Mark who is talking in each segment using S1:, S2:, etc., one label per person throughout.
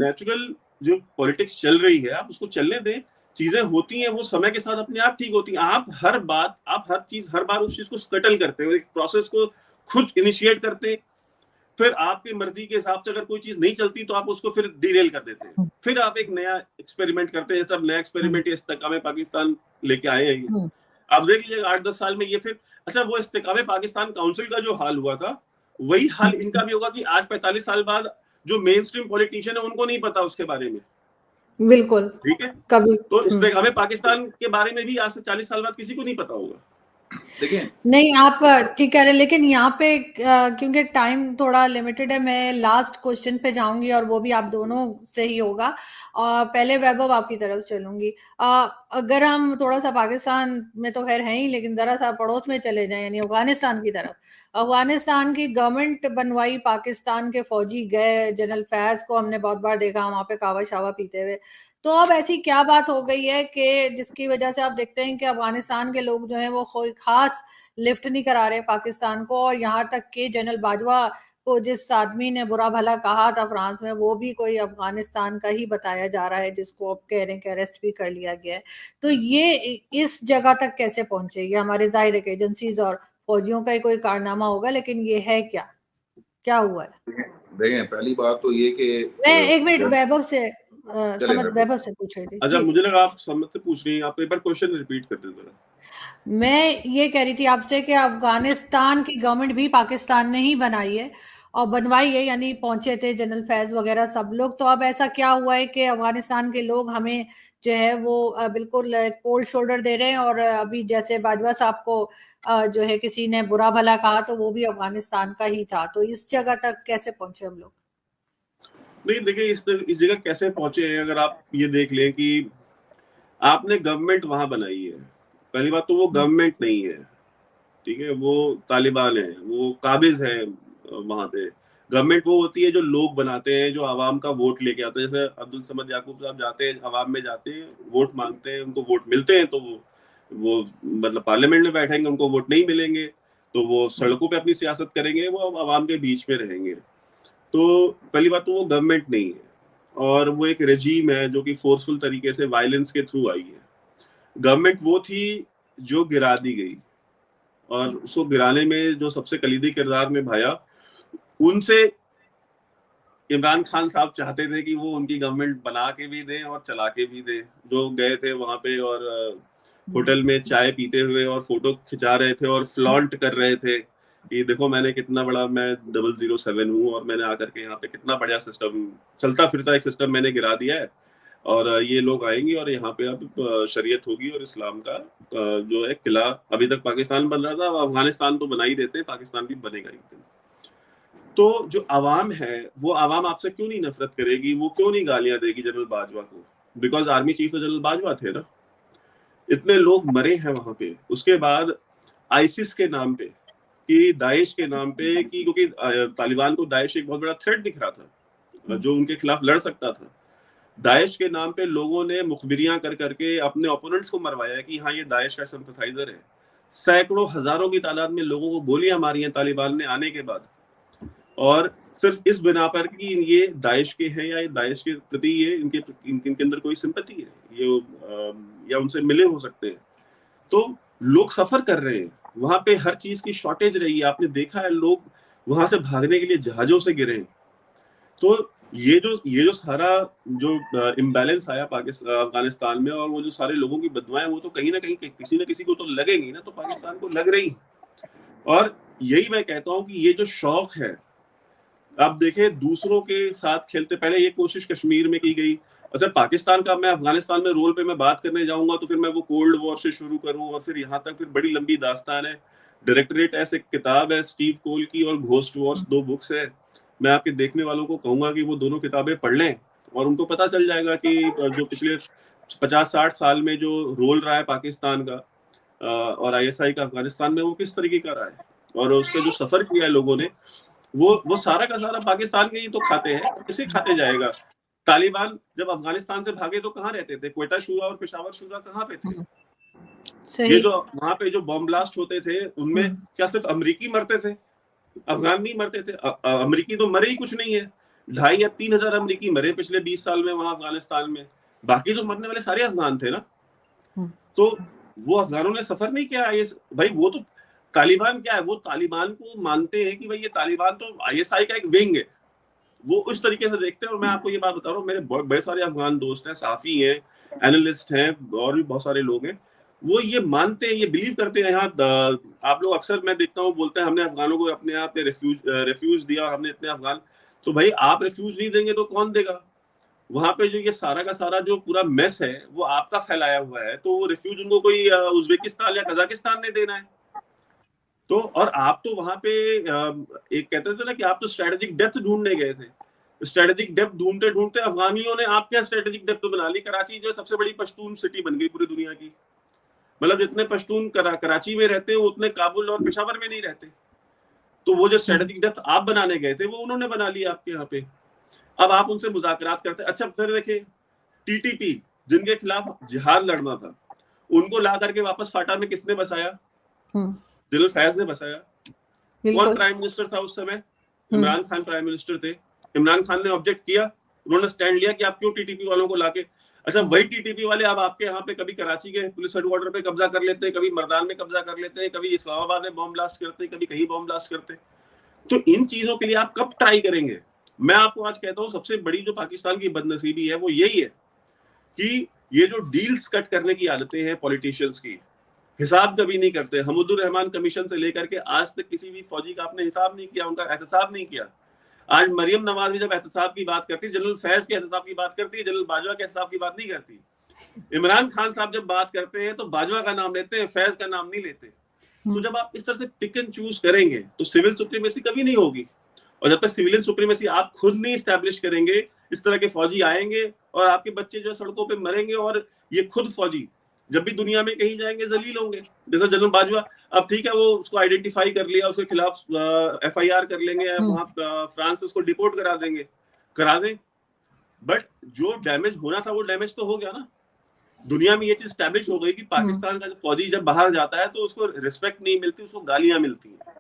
S1: Natural जो politics चल रही है आप उसको चलने दें, चीजें होती हैं वो समय के साथ अपने आप ठीक होती हैं। आप हर बार उस चीज को स्कटल करते हो, एक प्रोसेस को खुद इनिशिएट करते हैं, फिर आपकी मर्जी के हिसाब से अगर कोई चीज नहीं चलती तो आप उसको फिर डिरेल कर देते हैं, फिर आप एक नया एक्सपेरिमेंट करते हैं। सब नया एक्सपेरिमेंट इस्तेकाम पाकिस्तान लेके आए हैं। आप देख लीजिएगा 8-10 साल में ये फिर अच्छा वो इस्तेकाम पाकिस्तान काउंसिल का जो हाल हुआ था वही हाल इनका भी होगा कि आज 45 साल बाद जो मेन स्ट्रीम पॉलिटिशियन है उनको नहीं पता उसके बारे में।
S2: बिल्कुल,
S1: ठीक है,
S2: कभी
S1: तो इस्तेकाम पाकिस्तान के बारे में भी आज से 40 साल बाद किसी को नहीं पता होगा।
S2: देखिए नहीं आप ठीक कह रहे हैं, लेकिन यहाँ पे क्योंकि टाइम थोड़ा लिमिटेड है, मैं लास्ट क्वेश्चन पे जाऊंगी और वो भी आप दोनों से ही होगा। पहले वैभव आपकी तरफ चलूंगी। अगर हम थोड़ा सा पाकिस्तान में तो खैर है ही, लेकिन जरा सा पड़ोस में चले जाएं यानी अफगानिस्तान की तरफ। अफगानिस्तान की गवर्नमेंट बनवाई, पाकिस्तान के फौजी गए, जनरल फैज को हमने बहुत बार देखा वहां पे कावा शावा पीते हुए। तो अब ऐसी क्या बात हो गई है कि जिसकी वजह से आप देखते हैं कि अफगानिस्तान के लोग जो हैं वो कोई खास लिफ्ट नहीं करा रहे पाकिस्तान को, और यहाँ तक कि जनरल बाजवा को जिस आदमी ने बुरा भला कहा था फ्रांस में, वो भी कोई अफगानिस्तान का ही बताया जा रहा है, जिसको अब कह रहे हैं कि अरेस्ट भी कर लिया गया है। तो ये इस जगह तक कैसे पहुंचे? ये हमारे जाहिर है कि एजेंसीज और फौजियों का ही कोई कारनामा होगा, लेकिन ये है क्या हुआ है?
S3: देखें, पहली बात तो ये कि
S2: मैं एक मिनट वैभव से वैभव से पूछ रही थी।
S1: अच्छा, मुझे लगा आप समझ से पूछ रही हैं, आप एक बार क्वेश्चन रिपीट कर दें जरा।
S2: मैं ये कह रही थी आपसे कि अफगानिस्तान की गवर्नमेंट भी पाकिस्तान ने ही बनाई है और बनवाई है, यानी पहुंचे थे जनरल फैज वगैरह सब लोग। तो अब ऐसा क्या हुआ है कि अफगानिस्तान के लोग हमें जो है वो बिल्कुल कोल्ड शोल्डर दे रहे हैं, और अभी जैसे बाजवा साहब को जो है किसी ने बुरा भला कहा तो वो भी अफगानिस्तान का ही था। तो इस जगह तक कैसे पहुंचे हम लोग?
S1: नहीं देखिए, इस जगह कैसे पहुंचे हैं, अगर आप ये देख लें कि आपने गवर्नमेंट वहां बनाई है। पहली बात तो वो गवर्नमेंट नहीं है, ठीक है, वो तालिबान है, वो काबिज है। वहां पे गवर्नमेंट वो होती है जो लोग बनाते हैं, जो आवाम का वोट लेके आते हैं। जैसे अब्दुल समद याकूब साहब जाते हैं, आवाम में जाते हैं, वोट मांगते हैं, उनको वोट मिलते हैं तो वो मतलब पार्लियामेंट में बैठेंगे। उनको वोट नहीं मिलेंगे तो वो सड़कों पे अपनी सियासत करेंगे, वो आवाम के बीच में रहेंगे। तो पहली बात तो वो गवर्नमेंट नहीं है, और वो एक रेजीम है जो कि फोर्सफुल तरीके से वायलेंस के थ्रू आई है। गवर्नमेंट वो थी जो गिरा दी गई, और उसको गिराने में जो सबसे कलीदी किरदार निभाया, उनसे इमरान खान साहब चाहते थे कि वो उनकी गवर्नमेंट बना के भी दें और चला के भी दें। जो गए थे वहां पे और होटल में चाय पीते हुए और फोटो खिंचा रहे थे और फ्लॉन्ट कर रहे थे कि देखो मैंने कितना बड़ा, मैं 007 हूँ और मैंने आकर के यहाँ पे कितना बढ़िया सिस्टम, चलता फिरता एक सिस्टम मैंने गिरा दिया है, और ये लोग आएंगे और यहाँ पे अब शरीयत होगी और इस्लाम का जो है किला। अभी तक पाकिस्तान बन रहा था, अब अफगानिस्तान तो बना ही देते हैं, पाकिस्तान भी बनेगा एक दिन। तो जो आवाम है, वो आवाम आपसे क्यों नहीं नफरत करेगी, वो क्यों नहीं गालियां देगी जनरल बाजवा को? बिकॉज आर्मी चीफ तो जनरल बाजवा थे ना। इतने लोग मरे हैं वहां पे, उसके बाद आईसिस के नाम पे, कि दाइश के नाम पे, कि क्योंकि तालिबान को दाइश एक बहुत बड़ा थ्रेट दिख रहा था जो उनके खिलाफ लड़ सकता था। दाइश के नाम पे लोगों ने मुखबिरियां कर करके अपने ओपोनेंट्स को मरवाया कि हाँ ये दाइश का सिंपैथाइजर है। सैकड़ों हजारों की तादाद में लोगों को गोलियां मारी हैं तालिबान ने आने के बाद, और सिर्फ इस बिना पर कि ये दाइश के हैं या ये दाइश के प्रति ये इनके अंदर कोई सिंपैथी है, ये या उनसे मिले हो सकते हैं। तो लोग सफर कर रहे हैं वहां पे, हर चीज की शॉर्टेज रही है। आपने देखा है लोग वहां से भागने के लिए जहाजों से गिरे हैं। तो ये जो सारा जो इम्बैलेंस आया अफगानिस्तान में, और वो जो सारे लोगों की बददुआएं, वो तो कहीं ना कहीं किसी ना किसी को तो लगेंगी ना, तो पाकिस्तान को लग रही। और यही मैं कहता हूँ कि ये जो शौक है, आप देखें दूसरों के साथ खेलते, पहले ये कोशिश कश्मीर में की गई। अच्छा, पाकिस्तान का मैं अफगानिस्तान में रोल पे मैं बात करने जाऊंगा तो फिर मैं वो कोल्ड वॉर से शुरू करूं, और फिर यहाँ तक फिर बड़ी लंबी दास्तान है। डायरेक्टरेट ऐसे किताब है स्टीव कोल की, और घोस्ट वॉर्स 2 बुक्स है। मैं आपके देखने वालों को कहूंगा कि वो दोनों किताबें पढ़ लें, और उनको पता चल जाएगा कि जो पिछले 50-60 साल में जो रोल रहा है पाकिस्तान का और ISI का अफगानिस्तान में, वो किस तरीके का रहा है, और उसका जो सफर किया है लोगों ने, वो सारा का सारा पाकिस्तान के ही तो खाते हैं, किसे खाते जाएगा? तालिबान जब अफगानिस्तान से भागे तो कहाँ रहते थे? क्वेटा शूरा और पेशावर शूरा कहाँ पे थे? ये जो वहां पे जो बॉम्ब ब्लास्ट होते थे, उनमें क्या सिर्फ अमेरिकी मरते थे? अफगान नहीं मरते थे? अमेरिकी तो मरे ही कुछ नहीं है। 2,500 या 3,000 अमरीकी मरे पिछले 20 साल में वहां अफगानिस्तान में, बाकी जो मरने वाले सारे अफगान थे ना। तो वो अफगानों ने सफर नहीं किया आईएस भाई। वो तो तालिबान क्या है, वो तालिबान को मानते हैं कि भाई ये तालिबान तो आईएसआई का एक विंग है, वो उस तरीके से देखते हैं। और मैं आपको ये बात बता रहा हूँ, मेरे बड़े सारे अफगान दोस्त हैं, साफी हैं, एनालिस्ट हैं, और भी बहुत सारे लोग हैं, वो ये मानते हैं, ये बिलीव करते हैं। यहाँ आप लोग अक्सर मैं देखता हूँ बोलते हैं हमने अफगानों को अपने यहाँ पे रेफ्यूज दिया, हमने इतने अफगान। तो भाई आप रेफ्यूज नहीं देंगे तो कौन देगा? वहां पे जो ये सारा का सारा जो पूरा मेस है वो आपका फैलाया हुआ है, तो वो रिफ्यूज उनको कोई उज्बेकिस्तान या कजाकिस्तान ने देना है। तो और आप तो वहां पे एक कहते थे ना कि आप तो स्ट्रेटेजिक डेप्थ ढूंढने गए थे। स्ट्रेटेजिक डेप्थ ढूंढते ढूंढते अफगानियों ने आपके स्ट्रेटेजिक डेप्थ बना ली। कराची जो सबसे बड़ी पश्तून सिटी बन गई पूरी दुनिया की। मतलब जितने पश्तून कराची में रहते हैं उतने काबुल और पेशावर में नहीं रहते। तो वो जो स्ट्रेटेजिक डेप्थ आप बनाने गए थे वो उन्होंने बना ली आपके यहाँ पे। अब आप उनसे मुज़ाकरात करते। अच्छा फिर देखिए टीटीपी जिनके खिलाफ जिहाद लड़ना था, उनको ला करके वापस फाटा में किसने बसाया? जनरल फैज ने बसाया। कौन प्राइम मिनिस्टर था उस समय? इमरान खान प्राइम मिनिस्टर थे। इमरान खान ने ऑब्जेक्ट किया, उन्होंने स्टैंड लिया कि आप क्यों टीटीपी वालों को लाके। अच्छा वही टीटीपी वाले अब आपके यहाँ पे कभी कराची के पुलिस हेडक्वार्टर पे कब्जा कर लेते हैं, कभी मर्दान में कब्जा कर लेते हैं, कभी इस्लामाबाद में बॉम्ब ब्लास्ट करते हैं, कभी कहीं बॉम्ब ब्लास्ट करते हैं। तो इन चीजों के लिए आप कब ट्राई करेंगे? मैं आपको आज कहता हूँ सबसे बड़ी जो पाकिस्तान की बदनसीबी है वो यही है कि ये जो डील्स कट करने की आदतें हैं पॉलिटिशियंस की, हिसाब कभी नहीं करते। हमदुर रहमान कमीशन से लेकर के आज तक किसी भी फौजी का आपने हिसाब नहीं किया, उनका एहतसाब नहीं किया। आज मरियम नवाज भी जब एहतसाब की बात करती है, जनरल फैज के एहतसाब की बात करती है, जनरल बाजवा के एहतसाब की बात नहीं करती। इमरान खान साहब जब बात करते हैं तो बाजवा का नाम लेते हैं, फैज का नाम नहीं लेते। तो जब आप इस तरह से पिक एंड चूज करेंगे तो सिविल सुप्रीमेसी कभी नहीं होगी। और जब तक सिविलियन सुप्रीमेसी आप खुद नहीं स्टैब्लिश करेंगे, इस तरह के फौजी आएंगे और आपके बच्चे जो सड़कों पे मरेंगे, और ये खुद फौजी जब भी दुनिया में कहीं जाएंगे जलील होंगे। जैसा जनरल बाजवा, अब ठीक है वो उसको आइडेंटिफाई कर लिया, उसके खिलाफ FIR कर लेंगे, वहां फ्रांस उसको डिपोर्ट करा देंगे, करा दें, बट जो डैमेज होना था वो डैमेज तो हो गया ना। दुनिया में ये चीज स्टैब्लिश हो गई कि पाकिस्तान का जो फौजी जब बाहर जाता है तो उसको रिस्पेक्ट नहीं मिलती, उसको गालियां मिलती हैं।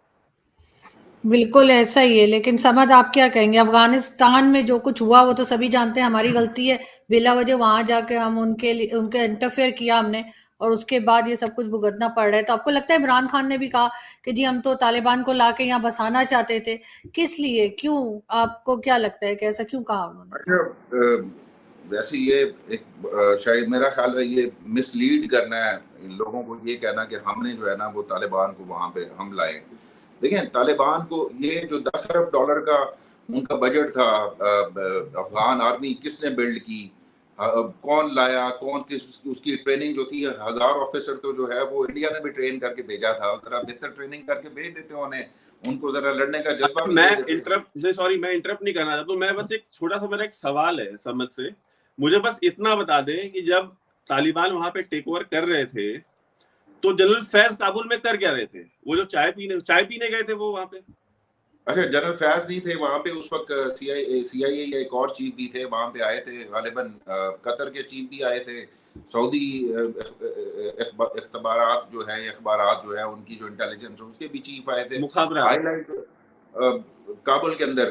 S2: बिल्कुल ऐसा ही है। लेकिन समझ आप क्या कहेंगे, अफगानिस्तान में जो कुछ हुआ वो तो सभी जानते हैं, हमारी गलती है, बिला वजह वहां जाके हम उनके इंटरफेयर किया हमने, और उसके बाद ये सब कुछ भुगतना पड़ रहा है। तो आपको लगता है इमरान खान ने भी कहा कि जी हम तो तालिबान को लाके यहाँ बसाना चाहते थे, किस लिए, क्यों, आपको क्या लगता है कि ऐसा क्यों कहा उन्होंने?
S3: वैसे ये एक शायद मेरा ख्याल है ये मिसलीड करना है लोगों को, ये कहना कि हमने जो है ना वो तालिबान को वहां पे हम लाए। देखें तालिबान को ये जो $10 अरब का उनका बजट था, अफगान आर्मी किसने बिल्ड की, कौन लाया, कौन किस, उसकी ट्रेनिंग जो थी, 1000 ऑफिसर तो जो है वो इंडिया ने भी ट्रेन करके भेजा था, जरा बेहतर ट्रेनिंग करके भेज देते उन्हें, उनको जरा लड़ने का जज्बा।
S1: मैं इंटरप्ट नहीं करना चाहता, तो मैं बस एक छोटा सा मेरा एक सवाल है समझ से, मुझे बस इतना बता दें कि जब तालिबान वहां पे टेक ओवर कर रहे थे तो जनरल फैज काबुल में कर क्या रहे थे? वो जो चाय पीने गए थे वो वहां पे।
S3: अच्छा जनरल फैज नहीं थे वहां पे उस वक्त, CIA या एक और चीफ भी थे वहां पे आए थे, गालिबन कतर के चीफ भी आए थे, सऊदी अखबारात जो है उनकी जो इंटेलिजेंस उसके भी चीफ आए थे। हाईलाइट काबुल के अंदर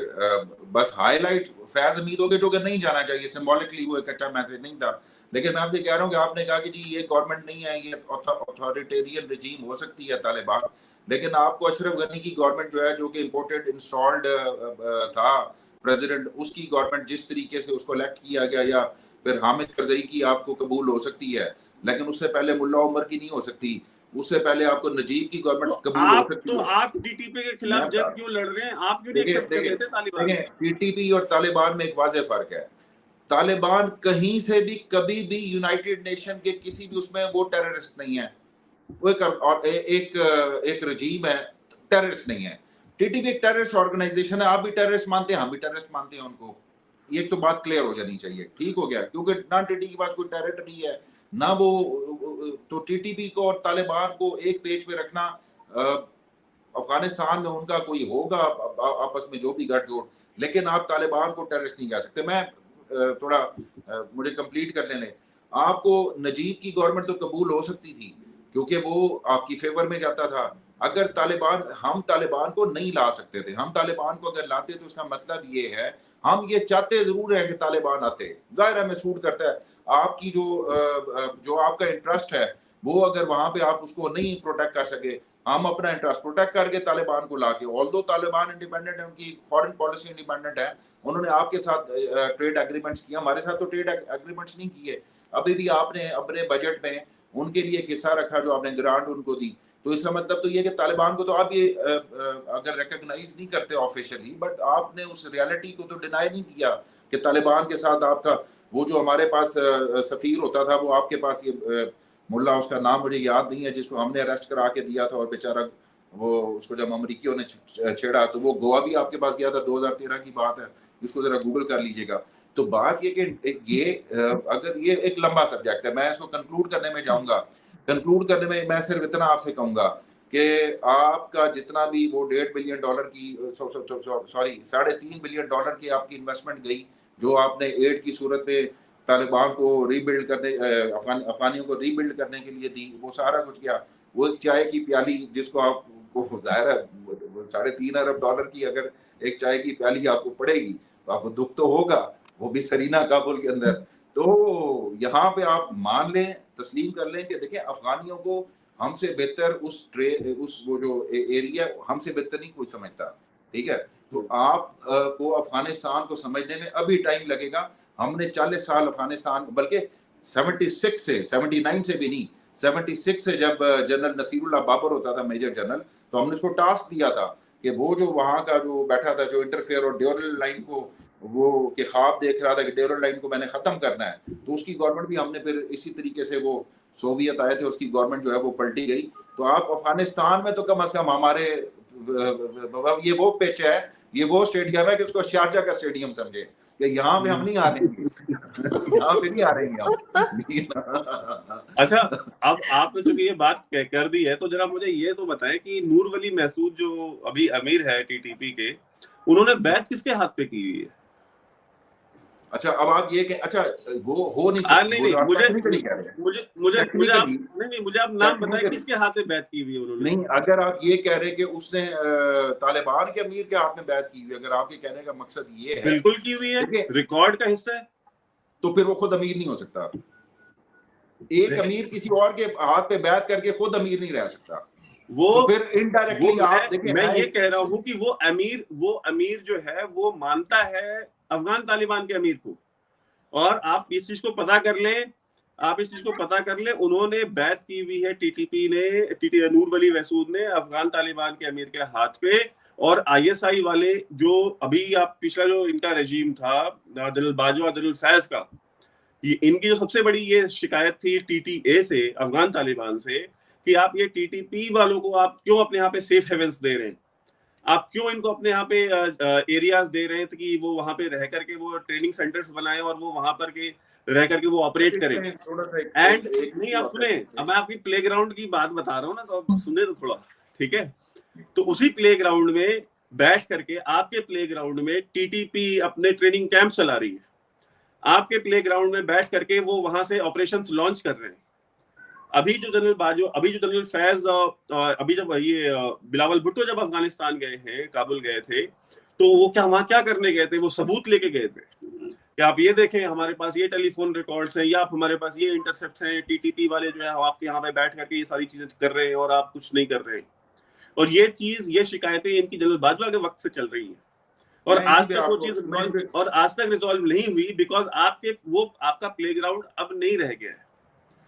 S3: बस हाईलाइट फैज हमीद हो गए, जो कि नहीं जाना चाहिए, सिंबॉलिकली वो एक अच्छा मैसेज नहीं था। लेकिन मैं आपसे कह रहा हूँ कि आपने कहा कि जी ये गवर्नमेंट नहीं है, ये अथॉरिटेरियन रिजीम हो सकती है तालिबान, लेकिन आपको अशरफ गनी की गवर्नमेंट जो है, जो कि इम्पोर्टेड इंस्टॉल्ड था प्रेसिडेंट, उसकी गवर्नमेंट जिस तरीके से उसको इलेक्ट किया गया, या फिर हामिद करजई की आपको कबूल हो सकती है, लेकिन उससे पहले मुल्ला उमर की नहीं हो सकती, उससे पहले आपको नजीब की गवर्नमेंट कबूल हो सकती है।
S1: तो आप टीटीपी के खिलाफ जंग क्यों लड़ रहे हैं? आप क्यों नहीं एक्सेप्ट कर लेते तालिबान?
S3: टीटीपी और तालिबान में एक वाज़ेह फर्क है। तालिबान कहीं से भी कभी भी यूनाइटेड नेशन के किसी भी उसमें वो टेररिस्ट नहीं है, वो एक रजीम है, टेररिस्ट नहीं है। टीटीपी एक टेररिस्ट ऑर्गेनाइजेशन है, आप भी टेररिस्ट मानते हैं, हम भी टेररिस्ट मानते हैं उनको, ये तो बात क्लियर हो जानी चाहिए, ठीक हो गया, क्योंकि ना टीटी के पास कोई टेरिटरी है ना वो, तो टीटीपी को और तालिबान को एक पेज पे रखना, अफगानिस्तान में उनका कोई होगा आपस में जो भी गठजोड़, लेकिन आप तालिबान को टेररिस्ट नहीं कह सकते। मैं थोड़ा मुझे कंप्लीट कर लेने, आपको नजीब की गवर्नमेंट तो कबूल हो सकती थी क्योंकि वो आपकी फेवर में जाता था। अगर हम तालिबान को नहीं ला सकते थे, हम तालिबान को अगर लाते तो उसका मतलब ये है हम ये चाहते जरूर है कि तालिबान आते, जाहिर है मैं सूट करता है आपकी जो आपका इंटरेस्ट है वो, अगर वहां पे आप उसको नहीं प्रोटेक्ट कर सके, हम अपना इंटरेस्ट प्रोटेक्ट करके तालिबान को लाके, ऑल्दो तालिबान इंडिपेंडेंट है, उनकी फॉरेन पॉलिसी इंडिपेंडेंट है, उन्होंने आपके साथ ट्रेड एग्रीमेंट्स किया, हमारे साथ तो ट्रेड एग्रीमेंट्स नहीं किए। अभी भी आपने अपने बजट में उनके लिए एक हिस्सा रखा जो आपने ग्रांट उनको दी, तो इसका मतलब तो ये कि तालिबान को तो आप ये अगर रिकॉग्नाइज नहीं करते ऑफिशियली, बट आपने उस रियलिटी को तो डिनाई नहीं किया कि तालिबान के साथ आपका वो जो हमारे पास सफीर होता था, वो आपके पास ये मुल्ला, उसका नाम मुझे याद नहीं है, जिसको हमने अरेस्ट करा के दिया था और बेचारा वो उसको जब अमरीकियों ने छेड़ा तो वो गोवा भी आपके पास गया था, 2013 की बात है, इसको जरा गूगल कर लीजिएगा। तो बात ये कि ये अगर ये एक लंबा सब्जेक्ट है, मैं इसको कंक्लूड करने में जाऊंगा। कंक्लूड करने में मैं सिर्फ इतना आपसे कहूंगा कि आपका जितना भी वो $1.5 बिलियन की सॉरी $3.5 बिलियन की आपकी इन्वेस्टमेंट गई, जो आपने एड की सूरत में तालिबान को रीबिल्ड करने, अफगानियों को रीबिल्ड करने के लिए दी, वो सारा कुछ गया। वो चाय की प्याली जिसको आपको जाहिर है $3.5 अरब की अगर एक चाय की प्याली आपको पड़ेगी तो आपको दुख तो होगा, वो भी सरीना काबुल के अंदर। तो यहाँ पे आप मान लें, तस्लीम कर लें कि देखिए अफगानियों को हमसे बेहतर उस वो जो एरिया हमसे बेहतर नहीं कोई समझता, ठीक है। तो आप को अफगानिस्तान को समझने में अभी टाइम लगेगा। हमने 40 साल अफगानिस्तान, बल्कि 76 से 79 से भी नहीं, 76 से जब जनरल नसीरुल्लाह बाबर होता था मेजर जनरल, तो हमने उसको टास्क दिया था कि वो जो वहाँ का जो बैठा था, जो इंटरफेयर और ड्यूरल लाइन को वो के ख्वाब देख रहा था कि ड्यूरल लाइन को मैंने खत्म करना है, तो उसकी गवर्नमेंट भी हमने फिर इसी तरीके से, वो सोवियत आए थे, उसकी गवर्नमेंट जो है वो पलटी गई। तो आप अफगानिस्तान में तो कम अज कम हमारे ये वो पिच है, ये वो स्टेडियम है कि उसको शारजा का स्टेडियम समझे कि यहाँ पे हम नहीं आ रहे हैं, यहाँ पे नहीं आ रहे हैं हम।
S1: अच्छा, अब आपने चूंकि ये बात कर दी है तो जरा मुझे ये तो बताएं कि नूर वली महसूद जो अभी अमीर है टीटीपी के, उन्होंने बैत किसके हाथ पे की हुई है?
S3: अच्छा, अब आप ये कि अच्छा वो हो नहीं सकता।
S1: नहीं, मुझे आप नाम बताएं किसके हाथ में बैत की हुई है उन्होंने?
S3: नहीं, अगर आप ये कह रहे कि उसने तालिबान के अमीर के हाथ में बैत की हुई है, अगर आपके कहने का मकसद ये है,
S1: बिल्कुल की हुई है, रिकॉर्ड का हिस्सा है,
S3: तो फिर वो खुद अमीर नहीं हो सकता। एक अमीर किसी और के हाथ पे बैत करके खुद अमीर नहीं रह सकता।
S1: वो
S3: तो फिर इनडायरेक्टली आप देखिए,
S1: मैं ये कह रहा हूँ कि वो अमीर जो है वो मानता है अफगान तालिबान के अमीर को, और आप इस चीज को पता कर लें, उन्होंने बैत की हुई है टीटीपी ने, नूर वली महसूद ने अफगान तालिबान के अमीर के हाथ पे। और आईएसआई वाले जो अभी आप पिछला जो इनका रेजीम था जनरल बाजवा, जनरल फैज का, इनकी जो सबसे बड़ी ये शिकायत थी टीटीए से, अफगान तालिबान से, कि आप ये टीटीपी वालों को आप क्यों अपने यहाँ पे सेफ हेवेंस दे रहे हैं, आप क्यों इनको अपने यहाँ पे एरियाज दे रहे हैं कि वो वहां पे रह करके वो ट्रेनिंग सेंटर्स बनाए और वो वहां पर के रह करके वो ऑपरेट करें। एंड नहीं, आप सुने, अब मैं आपकी प्लेग्राउंड की बात बता रहा हूँ ना, तो आप सुने तो थोड़ा, ठीक है। तो उसी प्लेग्राउंड में बैठ करके, आपके प्लेग्राउंड में टीटीपी अपने ट्रेनिंग कैंप चला रही है, आपके प्लेग्राउंड में बैठ करके वो वहां से ऑपरेशंस लॉन्च कर रहे हैं। अभी जो जनरल फैज, अभी जब ये बिलावल भुट्टो जब अफगानिस्तान गए हैं, काबुल गए थे, तो वो वहां क्या करने गए थे? वो सबूत लेके गए थे कि आप ये देखें, हमारे पास ये टेलीफोन रिकॉर्ड्स हैं, या आप हमारे पास ये इंटरसेप्ट्स हैं, टीटीपी वाले जो है आपके यहाँ पे बैठ करके ये सारी चीजें कर रहे हैं और आप कुछ नहीं कर रहे हैं। और ये शिकायतें इनकी जनरल बाजवा के वक्त से चल रही हैं, और आज तक वो चीज रिजॉल्व नहीं हुई, बिकॉज आपका प्लेग्राउंड अब नहीं रह गया है,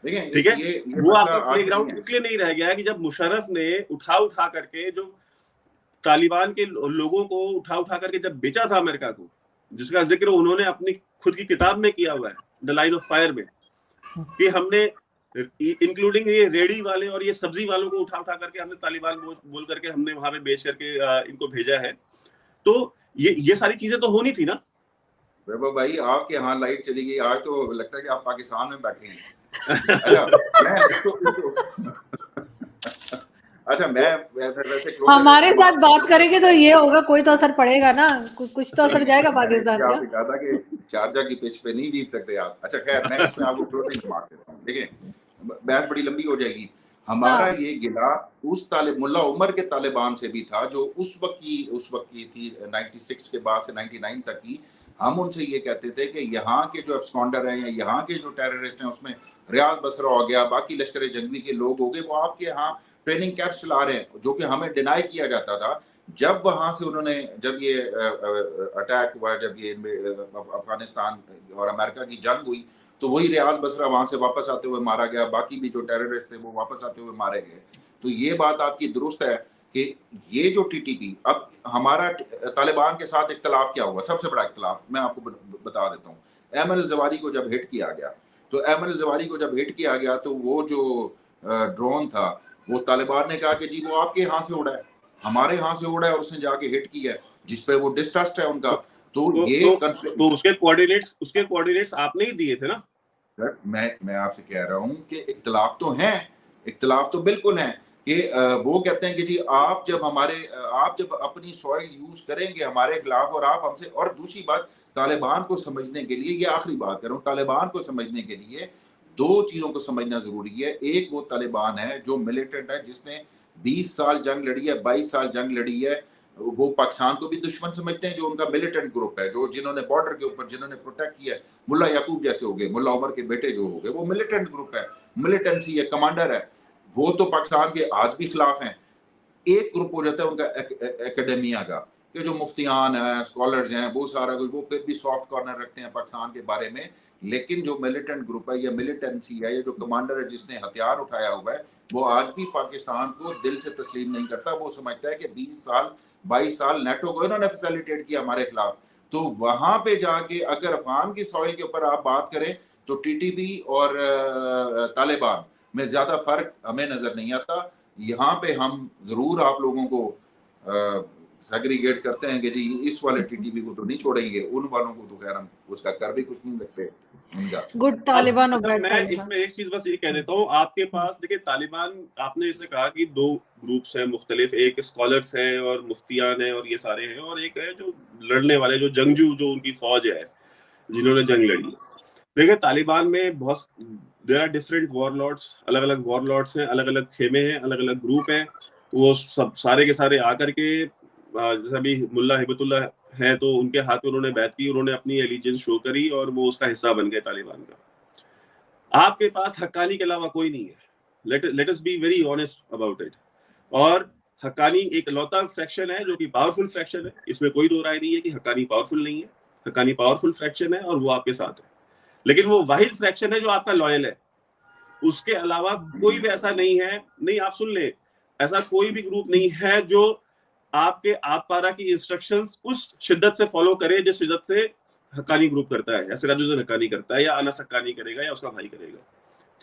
S1: ठीक है। वो आपका प्लेग्राउंड इसलिए नहीं रह गया है कि जब मुशर्रफ ने उठा करके जो तालिबान के लोगों को उठा करके जब बेचा था अमेरिका को, जिसका जिक्र उन्होंने अपनी खुद की किताब में किया हुआ है, द लाइन ऑफ फायर में, कि हमने इंक्लूडिंग ये रेडी वाले और ये सब्जी वालों को उठा करके हमने तालिबान बोल करके हमने वहां पे बेच करके इनको भेजा है। तो ये सारी चीजें तो होनी थी ना।
S3: वैभव भाई, आपके यहाँ लाइट चली गई, आज तो लगता है कि आप पाकिस्तान में बैठे हैं। अच्छा, मैं वैसे
S2: हमारे साथ बात करेंगे तो ये होगा, कोई तो असर पड़ेगा ना, कुछ तो असर जाएगा पाकिस्तान का।
S3: आपने कहा था कि शारजा की पिच पे नहीं जीत सकते आप। अच्छा खैर, मैं इसमें आपको क्लोजिंग मार देता हूँ, ठीक है, बहस बड़ी लंबी हो जाएगी। हमारा ये गिला उस मुल्ला उमर के तालिबान से भी था, जो उस वक्त की थी 96 के बाद से 99 तक की, हम उनसे ये कहते थे कि यहाँ के जो एब्सकॉन्डर हैं या यहाँ के जो टेररिस्ट हैं, उसमें रियाज बसरा हो गया, बाकी लश्कर जंगवी के लोग हो गए, वो आपके यहाँ ट्रेनिंग कैंप्स चला रहे हैं, जो कि हमें डिनाई किया जाता था। जब वहां से उन्होंने, जब ये अटैक हुआ, जब ये अफगानिस्तान और अमेरिका की जंग हुई, तो वही रियाज बसरा वहां से वापस आते हुए मारा गया, बाकी भी जो टेररिस्ट थे वो वापस आते हुए मारे गए। तो ये बात आपकी दुरुस्त है कि ये जो टीटीपी, अब हमारा तालिबान के साथ इख्तलाफ क्या हुआ, सबसे बड़ा इख्तलाफ मैं आपको बता देता हूँ। अहमद अल-जवारी को जब हिट किया गया, तो अहमद अल-जवारी को जब हिट किया गया, तो वो जो ड्रोन था, वो तालिबान ने कहा कि जी वो आपके यहाँ से उड़ा है, हमारे यहाँ से उड़ा है, और उसने जाके हिट किया है, जिसपे वो डिस्ट्रस्ट है उनका। तो ये
S1: तो उसके कोऑर्डिनेट्स आपने ही दिए थे ना
S3: सर। मैं आपसे कह रहा हूँ कि इख्तलाफ तो हैं, इख्तलाफ तो बिल्कुल हैं कि वो कहते हैं कि जी आप जब अपनी सॉइल यूज करेंगे हमारे खिलाफ, और आप हमसे, और दूसरी बात तालिबान को समझने के लिए, ये आखिरी बात कर रहा हूँ, तालिबान को समझने के लिए दो चीजों को समझना जरूरी है। एक वो तालिबान है जो मिलिटेंट है, जिसने 20 साल जंग लड़ी है, 22 साल जंग लड़ी है, वो पाकिस्तान को भी दुश्मन समझते हैं, जो उनका मिलिटेंट ग्रुप है, जो जिन्होंने बॉर्डर के ऊपर जिन्होंने प्रोटेक्ट किया है, मुल्ला याकूब जैसे हो गए, मुल्ला उमर के बेटे जो हो गए, वो मिलिटेंट ग्रुप है, मिलिटेंसी है, कमांडर है, वो तो पाकिस्तान के आज भी खिलाफ हैं। एक ग्रुप हो जाता है उनका एकेडमिया का, कि जो मुफ्तियान हैं, स्कॉलर्स हैं, वो सारा कुछ, वो फिर भी सॉफ्ट कॉर्नर रखते हैं पाकिस्तान के बारे में। लेकिन जो मिलिटेंट ग्रुप है या मिलिटेंसी है, या जो कमांडर है जिसने हथियार उठाया हुआ है, वो आज भी पाकिस्तान को दिल से तस्लीम नहीं करता। वो समझता है कि 20 साल 22 साल नेटो को इन्होंने फैसिलिटेट किया हमारे खिलाफ। तो वहां पे जाके अगर अफगान की सॉइल के ऊपर आप बात करें, तो टीटीपी और तालिबान में ज्यादा फर्क हमें नजर नहीं आता। यहाँ पे हम जरूर आप लोगों को सेग्रीगेट करते हैं कि जी इस वाले टीटीपी को तो नहीं छोड़ेंगे, उन वालों को तो खैर हम उसका कर भी कुछ नहीं सकते उनका।
S2: गुड तालिबान और बैड
S1: मैं
S2: तालिबान।
S1: इसमें एक चीज बस ये कह देता हूँ, आपके पास देखिए तालिबान, आपने इसे कहा कि दो ग्रुप्स हैं मुख्तलिफ, एक स्कॉलर्स हैं और मुफ्तियान हैं और ये सारे हैं, और एक है जो लड़ने वाले, जो जंगजू, जो उनकी फौज है जिन्होंने जंग लड़ी। देखिए तालिबान में बहुत देयर आर डिफरेंट वॉरलॉर्ड्स, अलग अलग वॉरलॉर्ड्स हैं, अलग अलग खेमे हैं, अलग अलग ग्रुप हैं। वो सब सारे के सारे आकर के, जैसे अभी मुल्ला हिबतुल्लाह है, तो उनके हाथ में उन्होंने बैत की, उन्होंने अपनी एलिजेंस शो करी और वो उसका हिस्सा बन गए तालिबान का। आपके पास हक्कानी के अलावा कोई नहीं है, let us be very honest about it. और हक्कानी एक लौता फ्रैक्शन है जो कि पावरफुल फ्रैक्शन है, इसमें कोई दो राय नहीं है कि हक्कानी पावरफुल नहीं है। हक्कानी पावरफुल फ्रैक्शन है और वो आपके साथ है, लेकिन वो वाहिद फ्रैक्शन है जो आपका लॉयल है। उसके अलावा कोई भी ऐसा नहीं है, नहीं आप सुन ले, ऐसा कोई भी ग्रुप नहीं है जो आपके आप पारा की इंस्ट्रक्शंस उस शिद्दत से फॉलो करे जिस शिद्दत से हक्कानी ग्रुप करता है, या सिराजुद्दीन हक्कानी करता है, या अनस हक्कानी करेगा, या उसका भाई करेगा।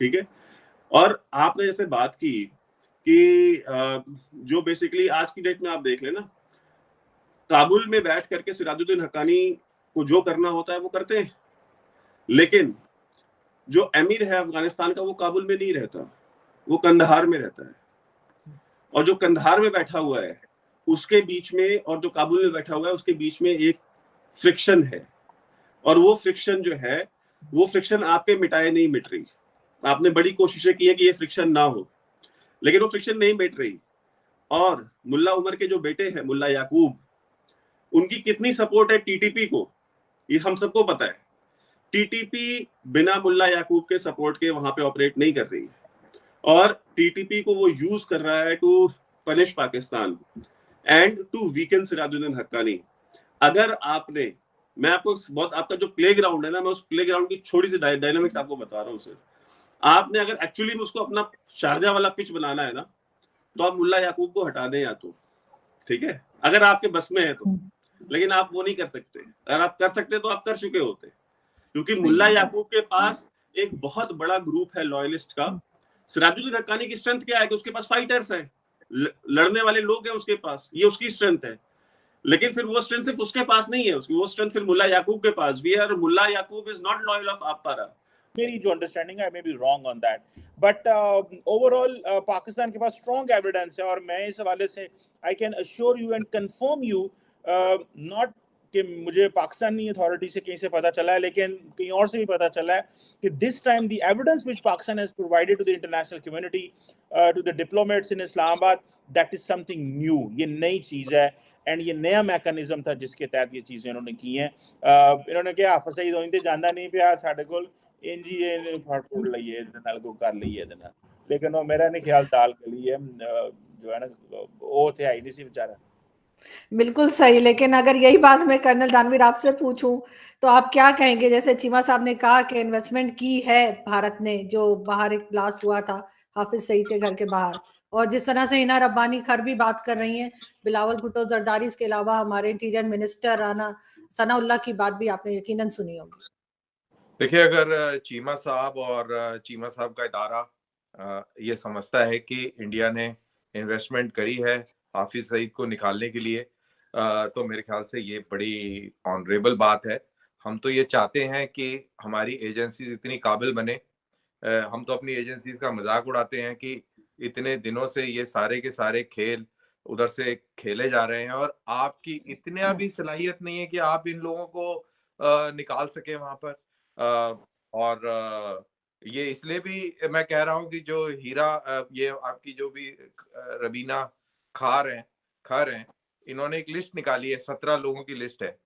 S1: ठीक है। और आपने जैसे बात की कि जो बेसिकली आज की डेट में आप देख लेना, काबुल में बैठ करके सिराजुद्दीन हक्कानी को जो करना होता है वो करते हैं, लेकिन जो अमीर है अफगानिस्तान का वो काबुल में नहीं रहता, वो कंधार में रहता है। और जो कंधार में बैठा हुआ है उसके बीच में, और जो काबुल में बैठा हुआ है उसके बीच में एक फ्रिक्शन है, और वो फ्रिक्शन जो है, वो फ्रिक्शन आपके मिटाए नहीं मिट रही। आपने बड़ी कोशिशें की है कि ये फ्रिक्शन ना हो, लेकिन वो फ्रिक्शन नहीं मिट रही। और मुल्ला उमर के जो बेटे हैं मुल्ला याकूब, उनकी कितनी सपोर्ट है टीटीपी को, ये हम सबको पता है। टीटीपी बिना मुल्ला याकूब के सपोर्ट के वहां पे ऑपरेट नहीं कर रही, और टीटीपी को वो यूज कर रहा है to punish Pakistan and to weaken Sirajuddin Haqqani. अगर आपने, मैं आपको बहुत, आपका जो प्ले ग्राउंड है ना, मैं उस प्ले ग्राउंड की छोटी सी डायनामिक्स आपको बता रहा हूँ सर। आपने अगर एक्चुअली में उसको अपना शारजा वाला पिच बनाना है ना, तो आप मुल्ला याकूब को हटा दें या तो, ठीक है, अगर आपके बस में है तो। लेकिन आप वो नहीं कर सकते। अगर आप कर सकते तो आप कर चुके होते, क्योंकि मुल्ला याकूब के पास एक बहुत बड़ा ग्रुप है लॉयलिस्ट का। सिराजुद्दीन हक्कानी की स्ट्रेंथ क्या है कि उसके पास फाइटर्स हैं, लड़ने वाले लोग हैं उसके पास, ये उसकी स्ट्रेंथ है। लेकिन फिर वो स्ट्रेंथ सिर्फ उसके पास नहीं है, उसकी वो स्ट्रेंथ फिर मुल्ला याकूब के पास भी है, और Mulla Yaqoob is not loyal of Aabpara.
S4: मेरी जो अंडरस्टैंडिंग है, I may be wrong on that, but overall Pakistan के पास स्ट्रॉन्ग एविडेंस है। और मैं इस हवाले से I can assure you and confirm you, not कि मुझे पाकिस्तानी अथॉरिटी से कहीं से पता चला है, लेकिन कहीं और से भी पता चला है कि this time the evidence which Pakistan has provided to the international community, to the diplomats in Islamabad, that is something new. ये नई चीज है, एंड ये नया मैकेनिज्म था जिसके तहत ये चीजें इन्होंने की हैं। इन्होंने कहा हाफिज सईद होनी तो जाना नहीं पिया साढ़े कोल इंज ही फड़ फुड़ लईए नाल को कर लईए दे नाल, लेकिन वो मेरा नहीं ख्याल दाल गली है जो है ना वो थे आई नहीं सी बेचारा।
S2: बिल्कुल सही, लेकिन अगर यही बात मैं कर्नल दानवीर आपसे पूछूं तो आप क्या कहेंगे? जैसे चीमा साहब ने कहा कि इन्वेस्टमेंट की है भारत ने, जो बाहर एक ब्लास्ट हुआ था हाफिज सईद के घर के बाहर, और जिस तरह से हिना रब्बानी खर भी बात कर रही हैं, बिलावल भुट्टो जरदारी के अलावा हमारे इंटीरियर मिनिस्टर राना सनाउल्लाह की बात भी आपने यकीनन सुनी होगी।
S5: देखिए, अगर चीमा साहब और चीमा साहब का इदारा ये समझता है कि इंडिया ने इन्वेस्टमेंट करी है हाफिज सईद को निकालने के लिए, तो मेरे ख्याल से ये बड़ी ऑनरेबल बात है। हम तो ये चाहते हैं कि हमारी एजेंसी इतनी काबिल बने। हम तो अपनी एजेंसीज का मजाक उड़ाते हैं कि इतने दिनों से ये सारे के सारे खेल उधर से खेले जा रहे हैं और आपकी इतना भी सलाहियत नहीं है कि आप इन लोगों को निकाल सके वहां पर। और ये इसलिए भी मैं कह रहा हूँ कि जो हीरा ये आपकी जो भी रबीना खर हैं, इन्होंने एक लिस्ट निकाली है, 17 लोगों की लिस्ट है,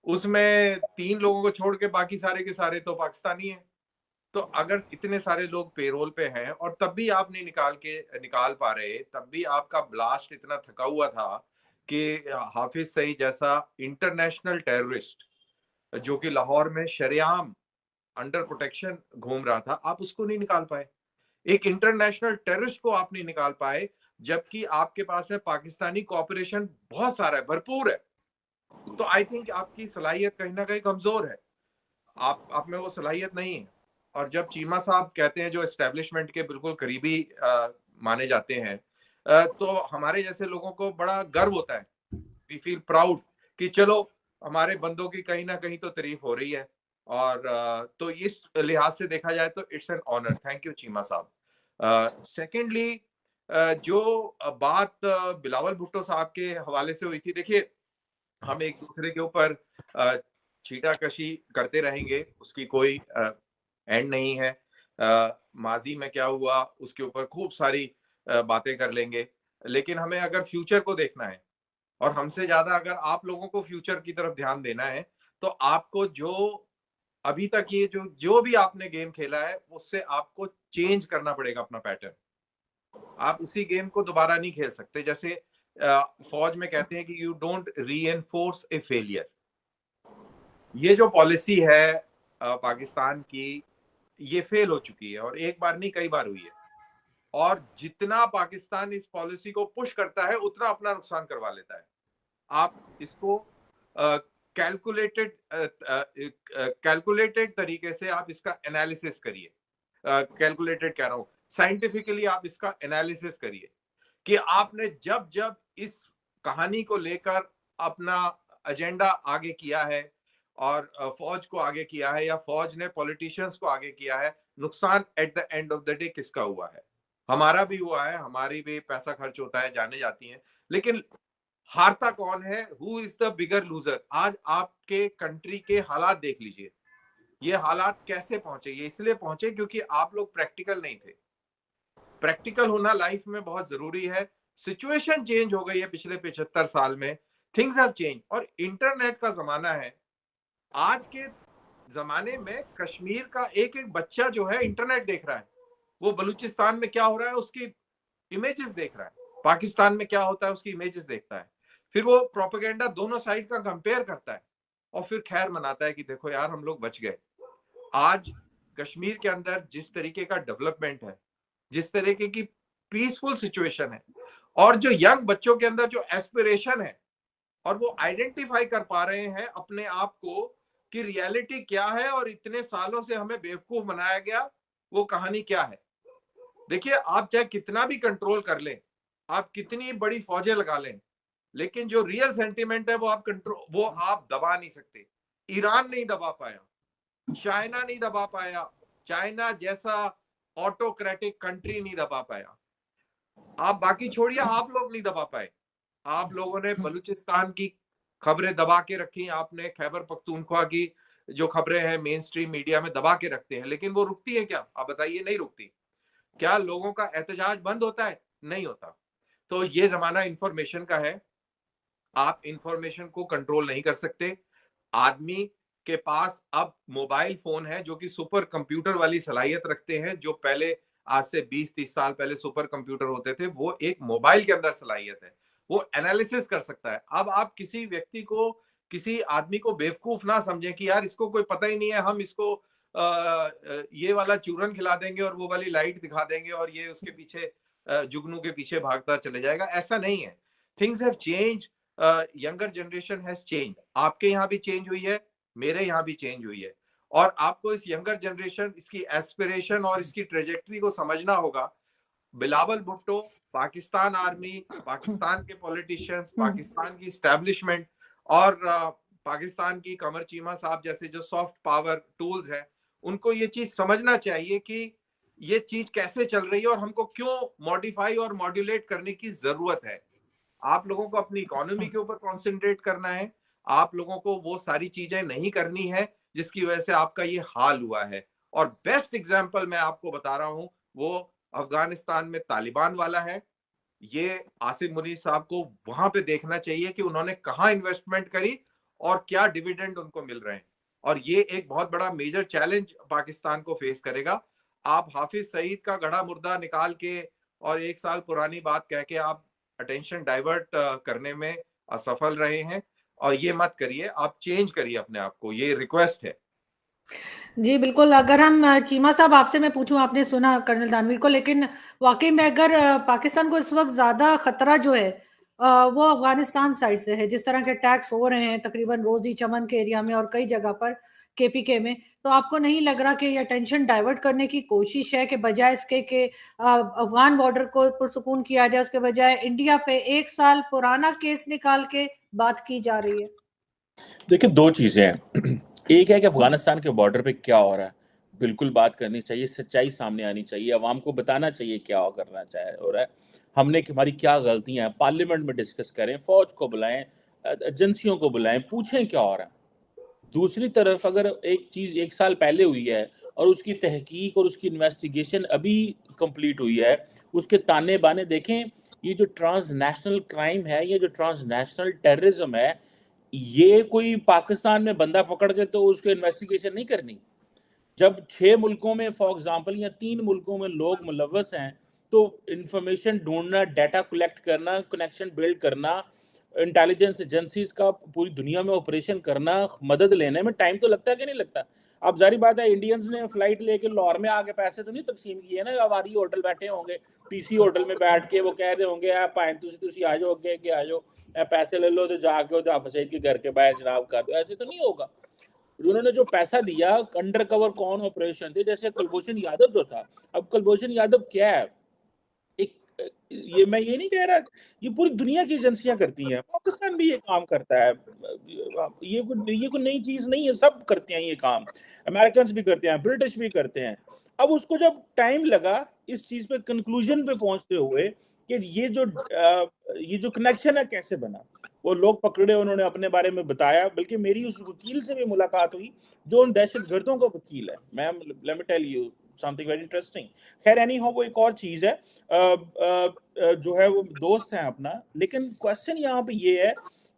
S5: उसमें 3 लोगों को छोड़ के बाकी सारे के सारे तो पाकिस्तानी हैं। तो अगर इतने सारे लोग पेरोल पे हैं और तब भी आप नहीं निकाल पा रहे, तब भी आपका ब्लास्ट इतना थका हुआ था कि हाफिज सईद जैसा इंटरनेशनल टेररिस्ट जो कि लाहौर में शरेआम अंडर प्रोटेक्शन घूम रहा था, आप उसको नहीं निकाल पाए। एक इंटरनेशनल टेररिस्ट को आप नहीं निकाल पाए, जबकि आपके पास में पाकिस्तानी कॉपरेशन बहुत सारा है, भरपूर है। तो आई थिंक आपकी सलाहियत कहीं ना कहीं कमजोर है, आप में वो सलाहियत नहीं है। और जब चीमा साहब कहते हैं, जो एस्टेब्लिशमेंट के बिल्कुल करीबी माने जाते हैं, तो हमारे जैसे लोगों को बड़ा गर्व होता है, वी फील प्राउड कि चलो हमारे बंदों की कहीं ना कहीं तो तारीफ हो रही है। और तो इस लिहाज से देखा जाए तो it's an honour. Thank you Cheema साहब। सेकेंडली, जो बात बिलावल भुट्टो साहब के हवाले से हुई थी, देखिए हम एक दूसरे के ऊपर छीटाकशी करते रहेंगे, उसकी कोई एंड नहीं है। माजी में क्या हुआ उसके ऊपर खूब सारी बातें कर लेंगे, लेकिन हमें अगर फ्यूचर को देखना है और हमसे ज्यादा अगर आप लोगों को फ्यूचर की तरफ ध्यान देना है, तो आपको जो अभी तक ये जो भी आपने गेम खेला है उससे आपको चेंज करना पड़ेगा अपना पैटर्न। आप उसी गेम को दोबारा नहीं खेल सकते। जैसे फौज में कहते हैं कि यू डोंट रीएनफोर्स ए फेलियर। ये जो पॉलिसी है पाकिस्तान की, ये फेल हो चुकी है और एक बार नहीं कई बार हुई है। और जितना पाकिस्तान इस पॉलिसी को पुश करता है उतना अपना नुकसान करवा लेता है। आप इसको कैलकुलेटेड तरीके से आप इसका एनालिसिस करिए। कैलकुलेटेड कह रहा हूं, साइंटिफिकली आप इसका एनालिसिस करिए कि आपने जब जब इस कहानी को लेकर अपना एजेंडा आगे किया है और फौज को आगे किया है या फौज ने पॉलिटिशियंस को आगे किया है, नुकसान at the end of the day किसका हुआ है? हमारा भी हुआ है, हमारी भी पैसा खर्च होता है, जाने जाती हैं, लेकिन हारता कौन है? Who is the bigger loser? आज आपके कंट्री के हालात देख लीजिए, ये हालात कैसे पहुंचे? ये इसलिए पहुंचे क्योंकि आप लोग प्रैक्टिकल नहीं थे। प्रैक्टिकल होना लाइफ में बहुत जरूरी है। सिचुएशन चेंज हो गई है पिछले 75 साल में, थिंग्स हैव चेंज, और इंटरनेट का जमाना है। आज के जमाने में कश्मीर का एक एक बच्चा जो है इंटरनेट देख रहा है, वो बलूचिस्तान में क्या हो रहा है उसकी इमेजेस देख रहा है, पाकिस्तान में क्या होता है उसकी इमेजेस देखता है, फिर वो प्रोपेगेंडा दोनों साइड का कंपेयर करता है और फिर खैर मनाता है कि देखो यार हम लोग बच गए। आज कश्मीर के अंदर जिस तरीके का डेवलपमेंट है, जिस तरीके की पीसफुल सिचुएशन है, और जो यंग बच्चों के अंदर जो एस्पिरेशन है और वो आइडेंटिफाई कर पा रहे हैं अपने आप को कि रियलिटी क्या है और इतने सालों से हमें बेवकूफ बनाया गया, वो कहानी क्या है। देखिए, आप चाहे कितना भी कंट्रोल कर लें, आप कितनी बड़ी फौजें लगा लें, लेकिन जो रियल सेंटिमेंट है वो आप दबा नहीं सकते। ईरान नहीं दबा पाया, चाइना नहीं दबा पाया, चाइना जैसा ऑटोक्रेटिक कंट्री नहीं दबा पाया, आप बाकी छोड़िए, आप लोग नहीं दबा पाए। आप लोगों ने बलूचिस्तान की खबरें दबा के रखी, आपने खैबर पख्तूनख्वा की जो खबरें हैं मेन स्ट्रीम मीडिया में दबा के रखते हैं, लेकिन वो रुकती है क्या? आप बताइए, नहीं रुकती। क्या लोगों का एहतजाज बंद होता है? नहीं होता। तो ये जमाना इंफॉर्मेशन का है, आप इंफॉर्मेशन को कंट्रोल नहीं कर सकते। आदमी के पास अब मोबाइल फोन है जो कि सुपर कंप्यूटर वाली सलाहियत रखते हैं, जो पहले आज से 20-30 साल पहले सुपर कंप्यूटर होते थे, वो एक मोबाइल के अंदर सलाहियत है, वो एनालिसिस कर सकता है। अब आप किसी व्यक्ति को, किसी आदमी को बेवकूफ ना समझें कि यार इसको कोई पता ही नहीं है, हम इसको ये वाला चूरन खिला देंगे और वो वाली लाइट दिखा देंगे और ये उसके पीछे जुगनू के पीछे भागता चले जाएगा। ऐसा नहीं है। Things have change, younger generation has change. आपके यहाँ भी चेंज हुई है, मेरे यहाँ भी चेंज हुई है, और आपको इस यंगर जनरेशन, इसकी एस्पिरेशन और इसकी ट्रेजेक्टरी को समझना होगा। बिलावल भुट्टो, पाकिस्तान आर्मी, पाकिस्तान के पॉलिटिशियंस, पाकिस्तान की स्टैब्लिशमेंट और पाकिस्तान की कमर चीमा साहब जैसे जो सॉफ्ट पावर टूल्स हैं, उनको ये चीज समझना चाहिए कि ये चीज कैसे चल रही है और हमको क्यों मॉडिफाई और मॉड्यूलेट करने की जरूरत है। आप लोगों को अपनी इकोनॉमी के ऊपर कॉन्सेंट्रेट करना है, आप लोगों को वो सारी चीजें नहीं करनी है जिसकी वजह से आपका ये हाल हुआ है। और बेस्ट एग्जांपल मैं आपको बता रहा हूं, वो अफगानिस्तान में तालिबान वाला है। ये आसिम मुनीर साहब को वहां पे देखना चाहिए कि उन्होंने कहां इन्वेस्टमेंट करी और क्या डिविडेंड उनको मिल रहे हैं। और ये एक बहुत बड़ा मेजर चैलेंज पाकिस्तान को फेस करेगा। आप हाफिज सईद का गड़ा मुर्दा निकाल के और 1 साल पुरानी बात कह के आप अटेंशन डाइवर्ट करने में असफल रहे हैं, और ये मत करिए, आप चेंज करिए अपने आप को, ये रिक्वेस्ट है।
S2: जी बिल्कुल। अगर हम चीमा साहब आपसे मैं पूछूं, आपने सुना कर्नल दानवीर को, लेकिन वाकई में अगर पाकिस्तान को इस वक्त ज्यादा खतरा जो है वो अफगानिस्तान साइड से है। जिस तरह के अटैक्स हो रहे हैं तकरीबन रोज ही चमन के एरिया में और कई जगह पर केपीके में, तो आपको नहीं लग रहा कि ये अटेंशन डाइवर्ट करने की कोशिश है कि बजाय इसके कि अफगान बॉर्डर को पुरसुकून किया जाए, उसके बजाय इंडिया पे 1 साल पुराना केस निकाल के बात की जा रही है?
S6: देखिए, 2 चीजें हैं। एक है कि अफगानिस्तान के बॉर्डर पे क्या हो रहा है, बिल्कुल बात करनी चाहिए, सच्चाई सामने आनी चाहिए, अवाम को बताना चाहिए क्या करना चाह हो रहा है, हमने हमारी क्या गलतियां हैं, पार्लियामेंट में डिस्कस करें, फौज को बुलाएं, एजेंसियों को बुलाएं, पूछें क्या हो रहा है। दूसरी तरफ अगर एक चीज 1 साल पहले हुई है और उसकी तहकीक और उसकी इन्वेस्टिगेशन अभी कंप्लीट हुई है, उसके ताने बाने देखें। ये जो ट्रांसनेशनल क्राइम है, ये जो ट्रांसनेशनल टेररिज्म है, ये कोई पाकिस्तान में बंदा पकड़ के तो उसको इन्वेस्टिगेशन नहीं करनी। जब 6 मुल्कों में फॉर एग्जांपल या 3 मुल्कों में लोग मुलव्वस हैं, तो इंफॉर्मेशन ढूंढना, डाटा कलेक्ट करना, कनेक्शन बिल्ड करना, इंटेलिजेंस एजेंसीज का पूरी दुनिया में ऑपरेशन करना, मदद लेने में टाइम तो लगता है कि नहीं लगता। अब जारी बात है, इंडियंस ने फ्लाइट लेके लाहौर में आके पैसे तो नहीं तकसीम किए ना, अवारी होटल बैठे होंगे, पीसी होटल में बैठ के वो कह रहे होंगे आप तुसी आ जाओ, अगे आ जाओ, पैसे ले लो तो जाके हाफिज सईद के घर के बाहर जनाब कर दो। ऐसे तो नहीं होगा। उन्होंने जो पैसा दिया, अंडर कवर कौन ऑपरेशन थे, जैसे कुलभूषण यादव जो था। अब कुलभूषण यादव क्या है, ये मैं ये नहीं कह रहा, ये पूरी दुनिया की एजेंसियां करती हैं, पाकिस्तान भी ये काम करता है, ये कोई नई चीज नहीं है, सब करते हैं ये काम, अमेरिकन भी करते हैं, ब्रिटिश भी करते हैं। अब उसको जब टाइम लगा इस चीज पे कंक्लूजन पे पहुंचते हुए कि ये जो कनेक्शन है कैसे बना, वो लोग पकड़े, उन्होंने अपने बारे में बताया। बल्कि मेरी उस वकील से भी मुलाकात हुई जो उन दहशतगर्दों का वकील है। Ma'am, let me tell you something very interesting. खैर एनी हाउ, वो एक और चीज है, जो है वो दोस्त है अपना। लेकिन क्वेश्चन यहाँ पे ये है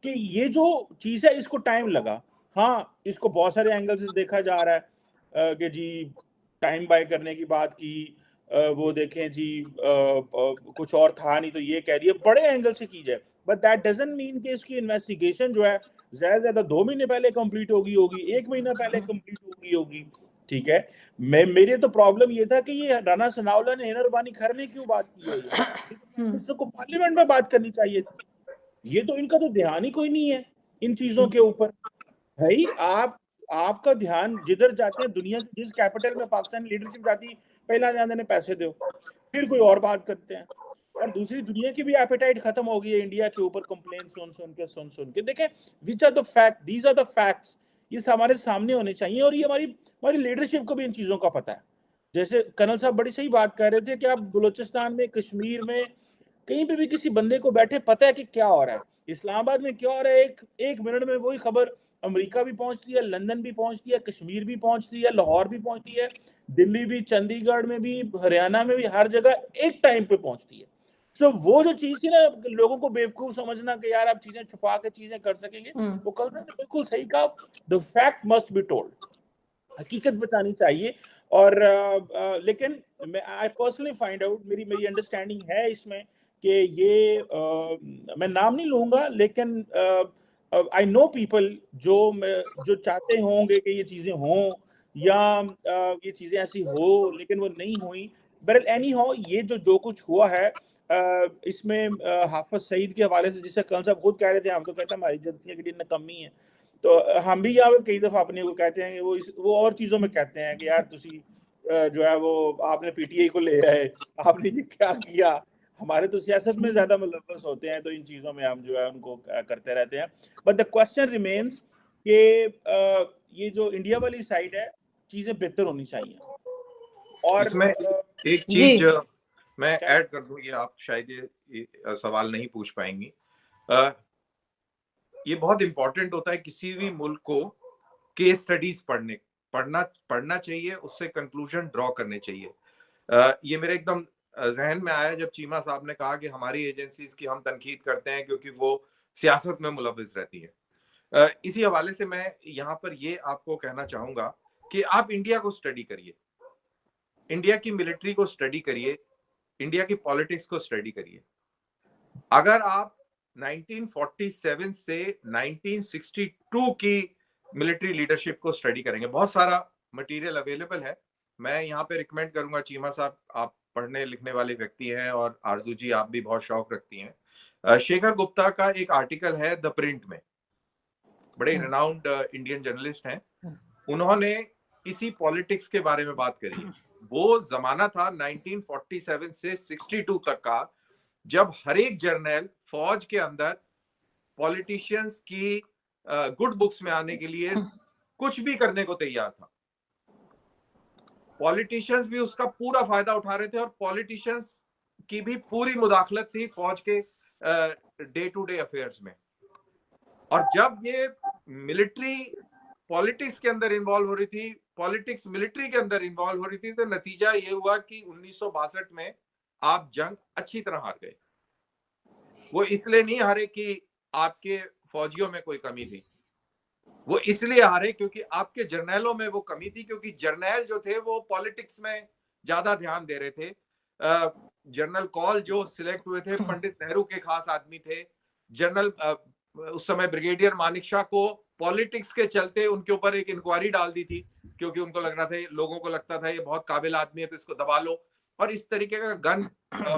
S6: कि ये जो चीज है इसको टाइम लगा। हाँ, इसको बहुत सारे एंगल से देखा जा रहा है कि जी टाइम बाय करने की बात की, वो देखें जी कुछ और था नहीं तो ये कह दिया, बड़े एंगल से की जाए। बट दैट डजंट मीन कि इसकी इन्वेस्टिगेशन जो है ज्यादा 2 महीने पहले कंप्लीट होगी 1 महीना पहले कंप्लीट होगी। ठीक है, मेरे तो प्रॉब्लम ये था कि ये राना सनाउल्लाह ने इनरबानी खैर ने क्यों बात की है, ये को पार्लियामेंट में बात करनी चाहिए थी। ये तो इनका तो ध्यान ही कोई नहीं है इन चीजों के ऊपर। भाई आपका ध्यान जिधर जाते हैं, दुनिया की जिस कैपिटल में पाकिस्तान लीडरशिप जाती है, पहला ध्यान देने पैसे दो, फिर कोई और बात करते हैं। और दूसरी दुनिया की भी एपेटाइट खत्म हो गई है इंडिया के ऊपर, कंप्लेन सुन के। देखें, which are the fact, these are the facts, ये हमारे सामने होने चाहिए। और ये हमारी लीडरशिप को भी इन चीजों का पता है। जैसे कर्नल साहब बड़ी सही बात कर रहे थे कि आप बलूचिस्तान में, कश्मीर में, कहीं पे भी किसी बंदे को बैठे पता है कि क्या हो रहा है, इस्लामाबाद में क्या हो रहा है, एक मिनट में वही खबर अमेरिका भी पहुंचती है, लंदन भी पहुंचती है, कश्मीर भी पहुंचती है, लाहौर भी पहुंचती है, दिल्ली भी, चंडीगढ़ में भी, हरियाणा में भी, हर जगह एक टाइम पे पहुंचती है।
S4: सो वो जो चीज थी ना, लोगों को बेवकूफ समझना कि यार आप चीजें छुपा के चीजें कर सकेंगे, वो कल ने बिल्कुल सही कहा, the fact must be told, हकीकत बतानी चाहिए। और लेकिन आई पर्सनली फाइंड आउट, मेरी अंडरस्टैंडिंग है इसमें कि ये मैं नाम नहीं लूंगा, लेकिन आई नो पीपल जो चाहते होंगे कि ये चीजें हों या ये चीजें ऐसी हो, लेकिन वो नहीं हुई। बट एनी हाउ ये जो कुछ हुआ है इसमें हाफिज सईद के हवाले से, जिसे कल साहब खुद कह रहे थे, हम तो कहते हैं हमारी जनता के लिए नकम्मी है, तो हम भी यहाँ कई दफा अपने को कहते हैं, वो और चीजों में कहते हैं कि यार तुसी जो है वो आपने पीटीआई को ले आए, आपने ये क्या किया। हमारे तो सियासत में ज्यादा मुलव्वस होते हैं, तो इन चीजों में हम जो है उनको करते रहते हैं। बट द क्वेश्चन रिमेन्स कि ये जो इंडिया वाली साइड है, चीजें बेहतर होनी चाहिए। और
S5: इसमें एक चीज मैं ऐड कर दूं, ये आप शायद ये सवाल नहीं पूछ पाएंगी, ये बहुत इंपॉर्टेंट होता है किसी भी मुल्क को केस स्टडीज पढ़ना चाहिए, उससे कंक्लूजन ड्रॉ करने चाहिए। ये मेरे एकदम जहन में आया जब चीमा साहब ने कहा कि हमारी एजेंसीज की हम तनकीद करते हैं क्योंकि वो सियासत में मुलव्वस रहती है। इसी हवाले से मैं यहाँ पर ये आपको कहना चाहूंगा कि आप इंडिया को स्टडी करिए, इंडिया की मिलिट्री को स्टडी करिए, इंडिया की पॉलिटिक्स को स्टडी करिए। अगर आप 1947 से 1962 की मिलिट्री लीडरशिप को स्टडी करेंगे, बहुत सारा मटेरियल अवेलेबल है, मैं यहाँ पे रिकमेंड करूंगा, चीमा साहब आप पढ़ने लिखने वाले व्यक्ति हैं और आरजू जी आप भी बहुत शौक रखती हैं। शेखर गुप्ता का एक आर्टिकल है द प्रिंट में, बड़े रिनाउंड इंडियन जर्नलिस्ट हैं, उन्होंने इसी पॉलिटिक्स के बारे में बात करी है। वो जमाना था 1947 से 62 तक का, जब हर एक जर्नल फौज के अंदर पॉलिटिशियंस की गुड बुक्स में आने के लिए कुछ भी करने को तैयार था। पॉलिटिशियंस भी उसका पूरा फायदा उठा रहे थे और पॉलिटिशियंस की भी पूरी मुदाखलत थी फौज के डे टू डे अफेयर्स में। और जब ये मिलिट्री पॉलिटिक्स के अंदर इन्वॉल्व हो रही थी, पॉलिटिक्स मिलिट्री के अंदर इन्वॉल्व हो रही थी, तो नतीजा ये हुआ कि 1962 में आप जंग अच्छी तरह हार गए। वो इसलिए नहीं हारे कि आपके फौजियों में कोई कमी थी, वो इसलिए हारे क्योंकि आपके जर्नैलों में वो कमी थी, क्योंकि जर्नैल जो थे वो पॉलिटिक्स में ज्यादा ध्यान दे रहे थे। जनरल कॉल जो सिलेक्ट हुए थे पंडित नेहरू के खास आदमी थे। जनरल उस समय ब्रिगेडियर मानिकशाह को पॉलिटिक्स के चलते उनके ऊपर एक इंक्वायरी डाल दी थी, क्योंकि उनको लग रहा था, लोगों को लगता था ये बहुत काबिल आदमी है तो इसको दबा लो, और इस तरीके का गन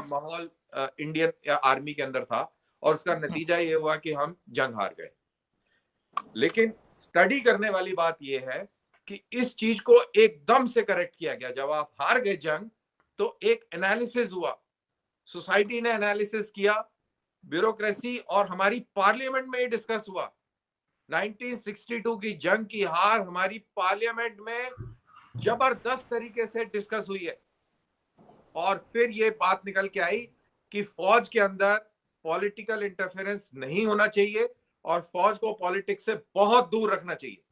S5: माहौल इंडियन आर्मी के अंदर था, और उसका नतीजा ये हुआ कि हम जंग हार गए। लेकिन स्टडी करने वाली बात ये है कि इस चीज को एकदम से करेक्ट किया गया। जब आप हार गए जंग तो एक एनालिसिस हुआ, सोसाइटी ने एनालिसिस किया, ब्यूरोक्रेसी और हमारी पार्लियामेंट में ये डिस्कस हुआ। 1962 की जंग की हार हमारी पार्लियामेंट में जबरदस्त तरीके से डिस्कस हुई है, और फिर ये बात निकल के आई कि फौज के अंदर पॉलिटिकल इंटरफेरेंस नहीं होना चाहिए और फौज को पॉलिटिक्स से बहुत दूर रखना चाहिए।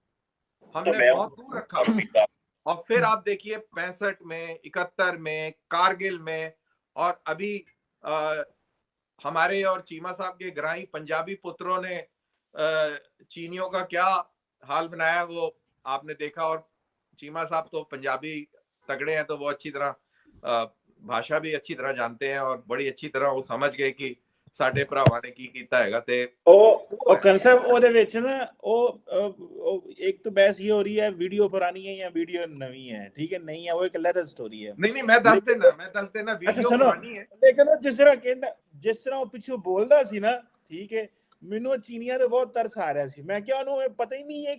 S5: हमने बहुत दूर रखा। और फिर आप देखिए 65 में, 71 में, कारगिल में, और अभी हमारे और चीमा साहब के ग्राही पंजाबी पुत्रों ने चीनियों का क्या हाल बनाया वो आपने देखा। और चीमा साहब तो पंजाबी तगड़े हैं, तो वो अच्छी तरह भाषा भी अच्छी तरह जानते हैं और बड़ी अच्छी तरह वो समझ गए कि साडे भरावां ने की कीता हैगा। ते
S4: ओ कंसेप्ट ओदे विच ना एक तो बहस ये हो रही है वीडियो पुरानी है या वीडियो नवी है, ठीक है, नहीं है, वो एक अलग स्टोरी है।
S5: नहीं मैं दस देना वीडियो पुरानी है,
S4: लेकिन जिस तरह वो पिछू बोलदा सी ना, ठीक है, मैनू चीनिया तो बहुत तरस आ रहा सी। मैं क्या उन्होंने पता ही नहीं है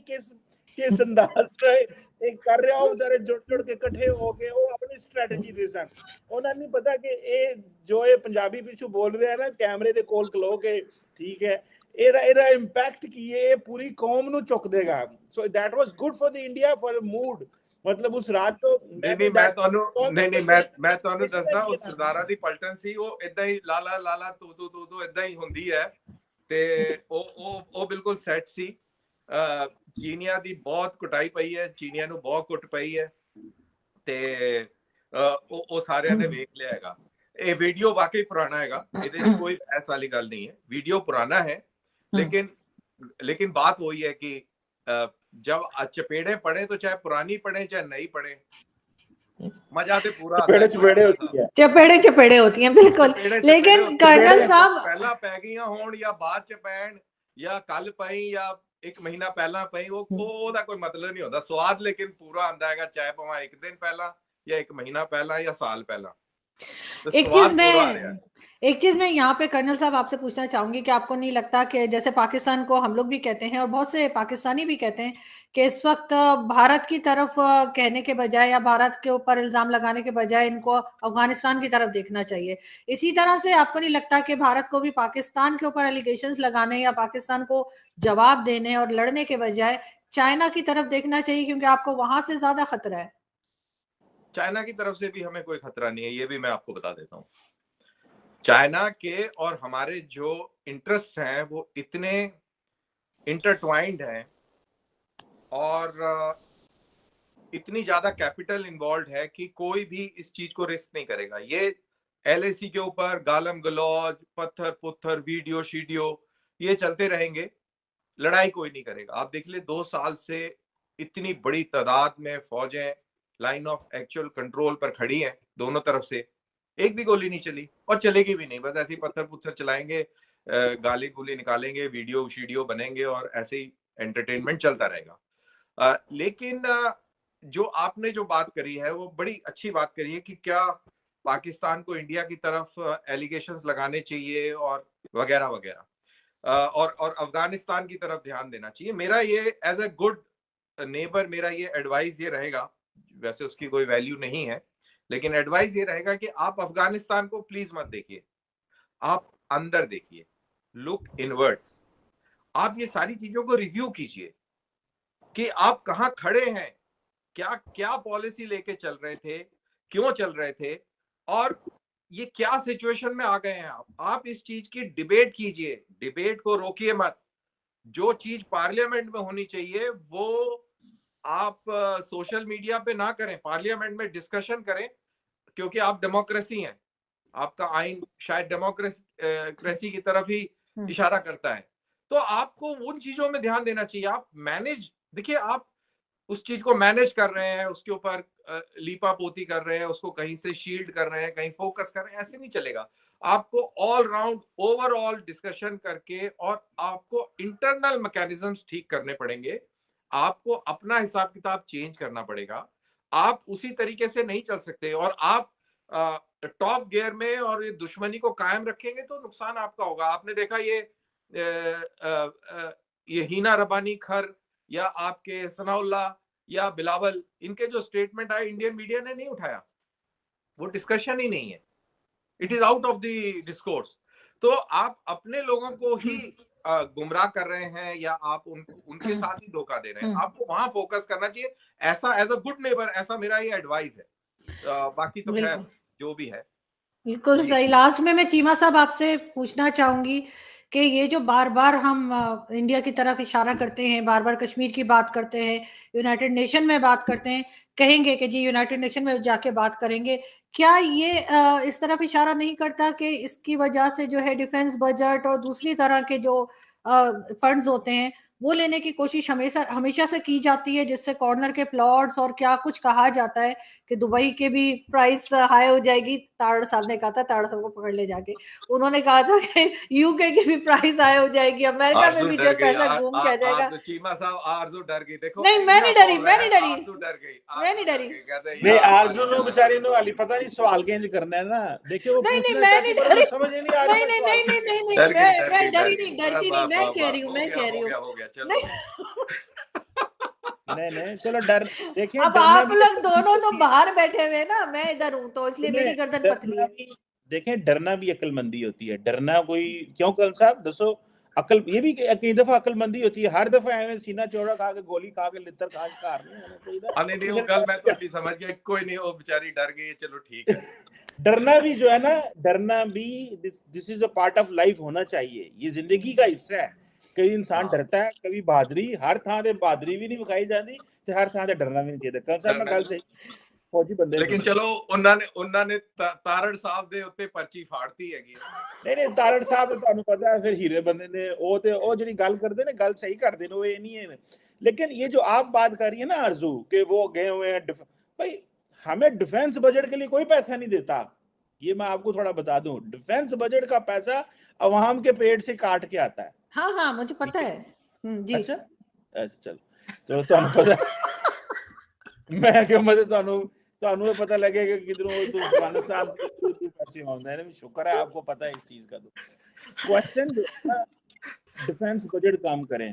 S4: किस अंदाज से एक कर रहा हो, बेचारे जुड़ के इकट्ठे हो के वो अपनी स्ट्रेटजी दे सन। उन्हें नहीं पता कि ये जो ये पंजाबी पिछू बोल रहे हैं ना कैमरे दे कोल खलो के, ठीक है, एदा इंपैक्ट की ये पूरी कौम नू चुक देगा। So that was good for the India for mood. मतलब उस रात तो
S5: मैं ਤੁਹਾਨੂੰ ਦੱਸਦਾ ਉਸ ਸਰਦਾਰਾਂ ਦੀ ਪਲਟਨ ਸੀ, ਉਹ ਇਦਾਂ ਹੀ ਲਾਲਾ ਤੂੰ ਇਦਾਂ ਹੀ ਹੁੰਦੀ ਹੈ, ਤੇ ਉਹ ਬਿਲਕੁਲ ਸੈੱਟ ਸੀ। ਚੀਨੀਆਂ ਦੀ ਬਹੁਤ ਕੁਟਾਈ ਪਈ ਹੈ, ਚੀਨੀਆਂ ਨੂੰ ਬਹੁਤ ਕੁੱਟ ਪਈ ਹੈ, ਤੇ ਉਹ ਸਾਰਿਆਂ ਨੇ ਵੇਖ ਲਿਆ ਹੈਗਾ। ये वीडियो वाकई पुराना हैगा, ये कोई ऐसा वाली गल नहीं है, वीडियो पुराना है, लेकिन बात वही है कि जब चपेड़े पड़े तो चाहे पुरानी पड़े चाहे नई पड़े, मजा तो पूरा
S6: चपेड़े होती है,
S2: चपेड़े होती हैं बिल्कुल। लेकिन कर्नल साहब
S5: पहला पै गई होण या बाद च पैण या कल पई या एक महीना पहला पई, ओदा कोई मतलब नहीं होता, स्वाद लेकिन पूरा आंदा हैगा, चाहे भावें एक दिन पहला या एक महीना पहला या साल पहला। तो
S2: एक चीज मैं यहाँ पे कर्नल साहब आपसे पूछना चाहूंगी कि आपको नहीं लगता कि जैसे पाकिस्तान को हम लोग भी कहते हैं और बहुत से पाकिस्तानी भी कहते हैं कि इस वक्त भारत की तरफ कहने के बजाय या भारत के ऊपर इल्जाम लगाने के बजाय इनको अफगानिस्तान की तरफ देखना चाहिए, इसी तरह से आपको नहीं लगता कि भारत को भी पाकिस्तान के ऊपर एलिगेशंस लगाने या पाकिस्तान को जवाब देने और लड़ने के बजाय चाइना की तरफ देखना चाहिए, क्योंकि आपको वहां से ज्यादा खतरा है?
S5: चाइना की तरफ से भी हमें कोई खतरा नहीं है, ये भी मैं आपको बता देता हूँ। चाइना के और हमारे जो इंटरेस्ट हैं वो इतने इंटरट्वाइंड हैं और इतनी ज्यादा कैपिटल इन्वॉल्व है कि कोई भी इस चीज को रिस्क नहीं करेगा। ये LAC के ऊपर गालम गलौज, पत्थर पुत्थर, वीडियो शीडियो ये चलते रहेंगे, लड़ाई कोई नहीं करेगा। आप देख ले 2 साल से इतनी बड़ी तादाद में फौजें लाइन ऑफ एक्चुअल कंट्रोल पर खड़ी हैं, दोनों तरफ से एक भी गोली नहीं चली और चलेगी भी नहीं, बस ऐसे ही पत्थर पुत्थर चलाएंगे, गाली गुली निकालेंगे, वीडियो शीडियो बनेंगे और ऐसे ही एंटरटेनमेंट चलता रहेगा। लेकिन जो आपने जो बात करी है वो बड़ी अच्छी बात करी है कि क्या पाकिस्तान को इंडिया की तरफ एलिगेशंस लगाने चाहिए और वगैरह वगैरह, और अफगानिस्तान की तरफ ध्यान देना चाहिए। मेरा ये एज ए गुड नेबर मेरा ये एडवाइस ये रहेगा, वैसे उसकी कोई वैल्यू नहीं है, लेकिन एडवाइस ये रहेगा कि आप अफगानिस्तान को प्लीज मत देखिए, आप अंदर देखिए, लुक इनवर्ड्स। आप ये सारी चीजों को रिव्यू कीजिए कि आप कहां खड़े हैं, क्या क्या पॉलिसी लेके चल रहे थे, क्यों चल रहे थे और ये क्या सिचुएशन में आ गए हैं। आप इस चीज की डिबेट कीजिए, डिबेट को रोकिए मत। जो चीज पार्लियामेंट में होनी चाहिए वो आप सोशल मीडिया पे ना करें, पार्लियामेंट में डिस्कशन करें, क्योंकि आप डेमोक्रेसी हैं, आपका आइन शायद डेमोक्रेसी की तरफ ही इशारा करता है। तो आपको उन चीजों में ध्यान देना चाहिए। आप मैनेज, देखिए आप उस चीज को मैनेज कर रहे हैं, उसके ऊपर लीपा पोती कर रहे हैं, उसको कहीं से शील्ड कर रहे हैं, कहीं फोकस कर रहे हैं, ऐसे नहीं चलेगा। आपको ऑल राउंड ओवरऑल डिस्कशन करके और आपको इंटरनल मैकेनिज्म्स ठीक करने पड़ेंगे, आपको अपना हिसाब किताब चेंज करना पड़ेगा। आप उसी तरीके से नहीं चल सकते और आप टॉप गियर में और ये दुश्मनी को कायम रखेंगे तो नुकसान आपका होगा। आपने देखा ये हिना रबानी खर या आपके सनाउल्लाह या बिलावल, इनके जो स्टेटमेंट आए इंडियन मीडिया ने नहीं उठाया, वो डिस्कशन ही नहीं है, it is out of the discourse. तो आप अपने लोगों को ही गुमराह कर रहे हैं या आप उनके साथ ही धोखा दे रहे हैं। आपको वहां फोकस करना चाहिए, ऐसा एज अ गुड नेबर, ऐसा मेरा ये एडवाइस है। बाकी तो खैर जो भी है
S2: बिल्कुल सही। लास्ट में मैं चीमा साहब आपसे पूछना चाहूंगी कि ये जो बार बार हम इंडिया की तरफ इशारा करते हैं, बार बार कश्मीर की बात करते हैं, यूनाइटेड नेशन में बात करते हैं, कहेंगे कि जी यूनाइटेड नेशन में जाके बात करेंगे, क्या ये इस तरफ इशारा नहीं करता कि इसकी वजह से जो है डिफेंस बजट और दूसरी तरह के जो फंड्स होते हैं वो लेने की कोशिश हमेशा से की जाती है, जिससे कॉर्नर के प्लॉट्स और क्या कुछ कहा जाता है कि दुबई के भी प्राइस हाई हो जाएगी। ताड़ साहब ने कहा था, ताड़ साहब को पकड़ ले जाके, उन्होंने कहा था कि यूके की भी प्राइस हाई हो जाएगी, अमेरिका में भी जो पैसा घूम के आ जाएगा।
S5: चीमा साहब आरजू डर गई, देखो
S2: नहीं मैं नहीं डरी,
S5: मैं नहीं
S2: डरी।
S6: आरजू नो बेचारी नो वाली पता नहीं सवाल चेंज करना है ना, देखिए वो
S2: नहीं मैं नहीं डरी,
S6: समझ नहीं आ रही।
S2: नहीं मैं डरी नहीं, डरती नहीं, मैं कह रही हूँ
S6: नहीं चलो डर देखिए।
S2: अब आप लोग दोनों तो बाहर बैठे हुए ना, मैं इधर हूँ, तो इसलिए मेरी गर्दन पतली है।
S6: देखें डरना भी अक्लमंदी होती है, डरना कोई क्यों कल साहब दसो, अकल ये भी कई दफा अक्लमंदी होती है, हर दफा ऐਵੇਂ सीना चौड़ा खा के गोली खा के लितर खा के कार
S5: नहीं वो कल मैं तो समझ गया, कोई नहीं वो बेचारी डर गई, चलो ठीक है।
S6: डरना भी जो है ना, डरना भी this is a part of life होना चाहिए, ये जिंदगी का हिस्सा है।
S4: कई इंसान डरता है, कभी बहादुरी हर थां ते बहादुरी भी नहीं विखाई जाती ते हर थां ते डरना भी नहीं चाहिए। कल सर मैं गल सही फौजी बंदे
S5: लेकिन चलो उन्होंने तारड़ साहब दे उत्ते पर्ची फाड़ती हैगी।
S4: नहीं तारड़ साहब तो ਤੁਹਾਨੂੰ पता है फिर हीरे बंदे ने ਉਹ ਜਿਹੜੀ ਗੱਲ ਕਰਦੇ ਨੇ ਗੱਲ सही करते ਨੇ, वो ये नहीं है। लेकिन ये जो आप बात कर रही है ना आरजू कि वो गए हुए हैं, भाई हमें डिफेंस बजट के लिए कोई पैसा नहीं देता, ये मैं आपको थोड़ा बता दूं। डिफेंस बजट का पैसा अवाम के पेट से काट के आता है।
S2: हाँ हाँ मुझे पता है जी।
S4: अच्छा चलो ਤੁਹਾਨੂੰ पता मैं क्यों मतलब ਤੁਹਾਨੂੰ पता लगेगा किधरों तो अफगानिस्तान पैसे आਉਂਦੇ ਨੇ। शुक्र है आपको पता है इस चीज का। तो क्वेश्चन डिफेंस बजट काम करें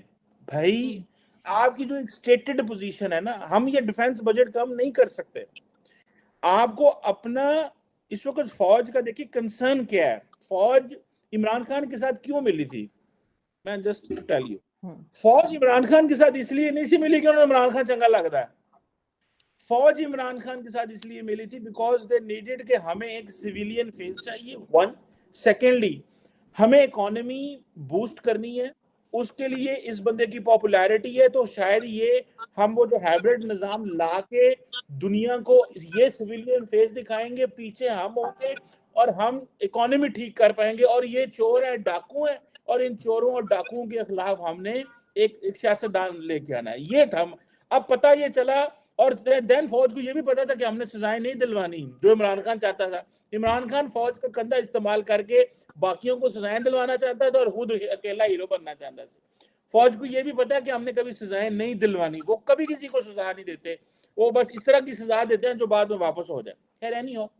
S4: भाई, आपकी जो एक स्टेटेड पोजीशन है ना, हम ये डिफेंस बजट कम नहीं कर सकते। आपको अपना इस वक्त फौज का देखिए कंसर्न क्या है। फौज इमरान खान के साथ क्यों मिली थी, मैं जस्ट टेल यू। फौज इमरान खान के साथ इसलिए नहीं सी मिली कि उन्होंने इमरान खान चंगा लगता है। फौज इमरान खान के साथ इसलिए मिली थी बिकॉज दे नीडेड कि हमें एक सिविलियन फेस चाहिए, वन। सेकेंडली हमें इकोनॉमी बूस्ट करनी है, उसके लिए इस बंदे की पॉपुलैरिटी है, तो शायद ये हम वो जो हाइब्रिड निज़ाम ला के दुनिया को ये सिविलियन फेस दिखाएंगे, पीछे हम होंगे और हम इकोनॉमी ठीक कर पाएंगे। और ये चोर है, डाकू है, और इन चोरों और डाकुओं के खिलाफ हमने एक सियासतदान लेके आना है। ये था। अब पता ये चला, और देन फौज को ये भी पता था कि हमने सजाएं नहीं दिलवानी जो इमरान खान चाहता था। इमरान खान फौज का कंधा इस्तेमाल करके बाकियों को सजाएं दिलवाना चाहता था और खुद अकेला हीरो बनना चाहता था। फौज को ये भी पता है कि हमने कभी सजाएं नहीं दिलवानी, वो कभी किसी को सजा नहीं देते, वो बस इस तरह की सजा देते हैं जो बाद में वापस हो जाए। खैर नहीं हो।